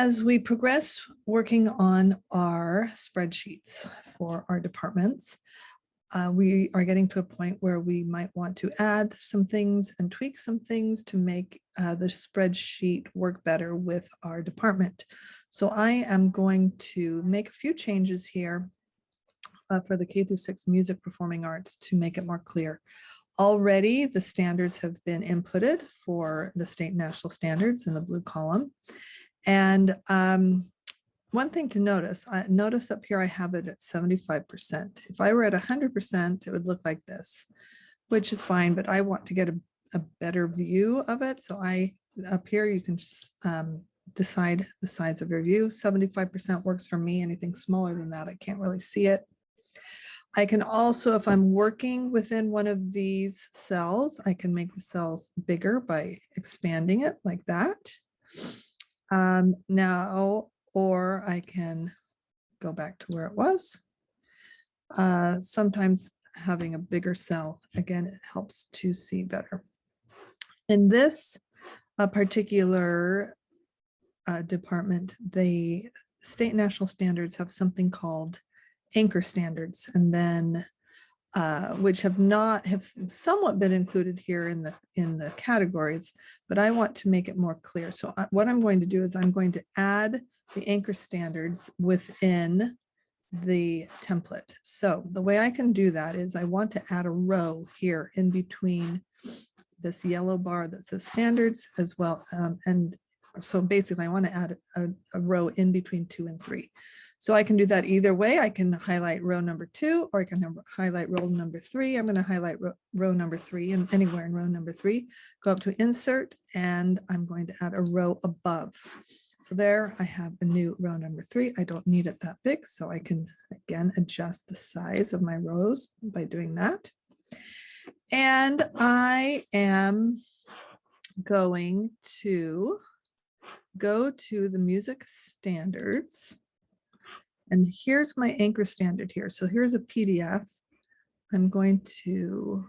As we progress working on our spreadsheets for our departments, we are getting to a point where we might want to add some things and tweak some things to make the spreadsheet work better with our department. So I am going to make a few changes here for the K through 6 music performing arts to make it more clear. Already the standards have been inputted for the state and national standards in the blue column. And one thing to notice up here, I have it at 75%. If I were at 100%, it would look like this, which is fine, but I want to get a better view of it. So up here, you can decide the size of your view. 75% works for me. Anything smaller than that, I can't really see it. I can also, if I'm working within one of these cells, I can make the cells bigger by expanding it like that. Now, or I can go back to where it was. Sometimes having a bigger cell, again, it helps to see better. In this particular department, the state and national standards have something called anchor standards, and then which have somewhat been included here in the categories, but I want to make it more clear. So what I'm going to do is I'm going to add the anchor standards within the template. So the way I can do that is I want to add a row here in between this yellow bar that says standards as well. And so basically I want to add a row in between 2 and 3. So I can do that either way. I can highlight row number 2, or I can highlight row number 3. I'm going to highlight row number 3, and anywhere in row number 3, go up to insert, and I'm going to add a row above. So there I have a new row number 3. I don't need it that big, so I can again adjust the size of my rows by doing that. And I am going to go to the music standards. And here's my anchor standard here. So here's a PDF. I'm going to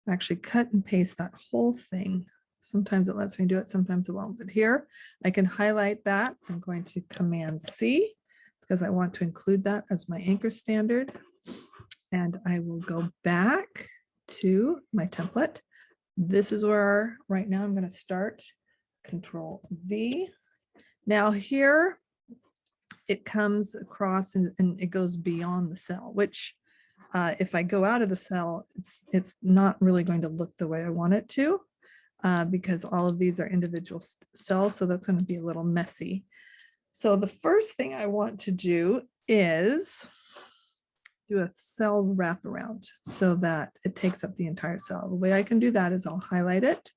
actually cut and paste that whole thing. Sometimes it lets me do it, sometimes it won't. But here I can highlight that. I'm going to Command C because I want to include that as my anchor standard. And I will go back to my template. This is where right now I'm going to start. Control V. Now here it comes across and it goes beyond the cell, which if I go out of the cell, it's not really going to look the way I want it to because all of these are individual cells. So that's going to be a little messy. So the first thing I want to do is do a cell wraparound so that it takes up the entire cell. The way I can do that is I'll highlight it,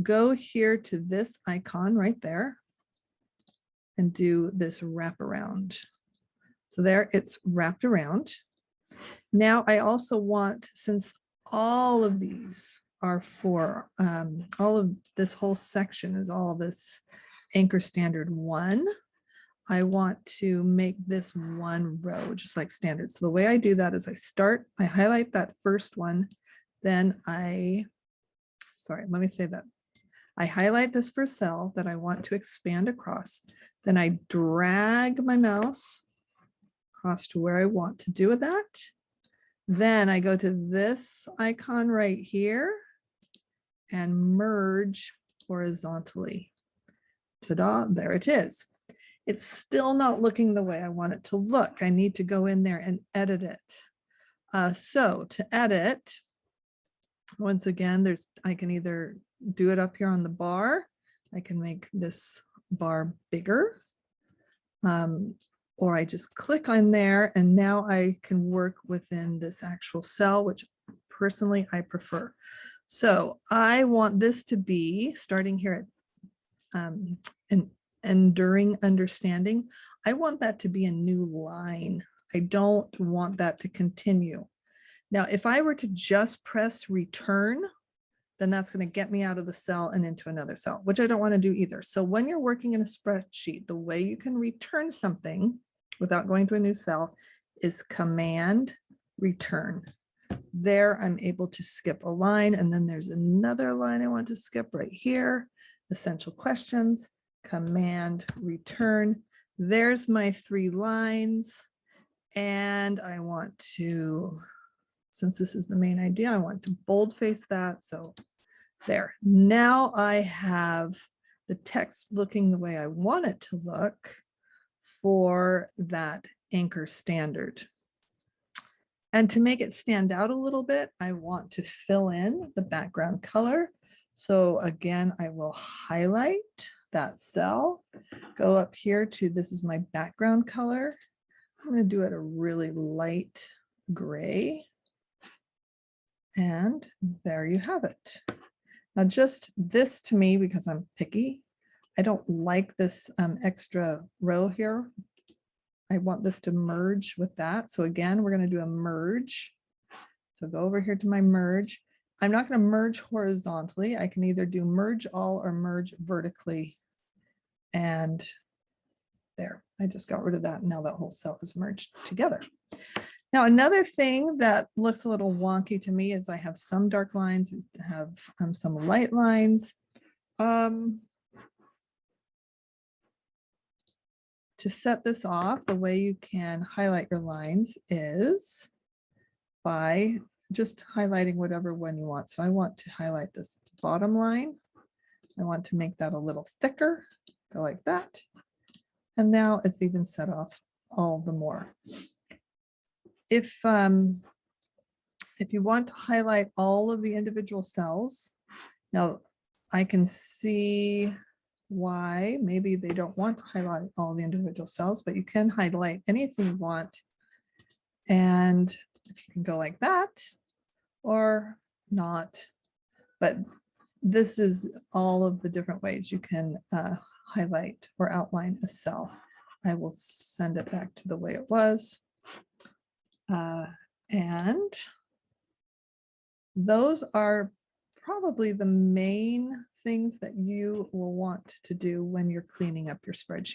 go here to this icon right there, and do this wraparound. So there it's wrapped around. Now I also want, since all of these are for, all of this whole section is all this anchor standard 1, I want to make this one row just like standard. So the way I do that is I highlight that first one, then I highlight this first cell that I want to expand across. Then I drag my mouse across to where I want to do that. Then I go to this icon right here and merge horizontally. Ta-da, there it is. It's still not looking the way I want it to look. I need to go in there and edit it. So to edit, once again, I can either do it up here on the bar. I can make this bar bigger, or I just click on there and now I can work within this actual cell, which personally I prefer. So I want this to be starting here at an enduring understanding. I want that to be a new line. I don't want that to continue. Now, if I were to just press return, then that's going to get me out of the cell and into another cell, which I don't want to do either. So when you're working in a spreadsheet, the way you can return something without going to a new cell is Command Return. There, I'm able to skip a line, and then there's another line I want to skip right here, essential questions, Command return. There's my 3 lines. And I want to, since this is the main idea, I want to boldface that. So there. Now I have the text looking the way I want it to look for that anchor standard. And to make it stand out a little bit, I want to fill in the background color. So again, I will highlight that cell, go up here to, this is my background color. I'm going to do it a really light gray. And there you have it. Now just this to me, because I'm picky, I don't like this extra row here. I want this to merge with that. So again, we're going to do a merge. So go over here to my merge. I'm not going to merge horizontally. I can either do merge all or merge vertically. And there, I just got rid of that. Now that whole cell is merged together. Now, another thing that looks a little wonky to me is I have some dark lines, have some light lines. To set this off, the way you can highlight your lines is by just highlighting whatever one you want. So I want to highlight this bottom line. I want to make that a little thicker, go like that. And now it's even set off all the more. If you want to highlight all of the individual cells, now I can see why maybe they don't want to highlight all the individual cells, but you can highlight anything you want. And if you can go like that or not, but this is all of the different ways you can highlight or outline a cell. I will send it back to the way it was. And those are probably the main things that you will want to do when you're cleaning up your spreadsheet.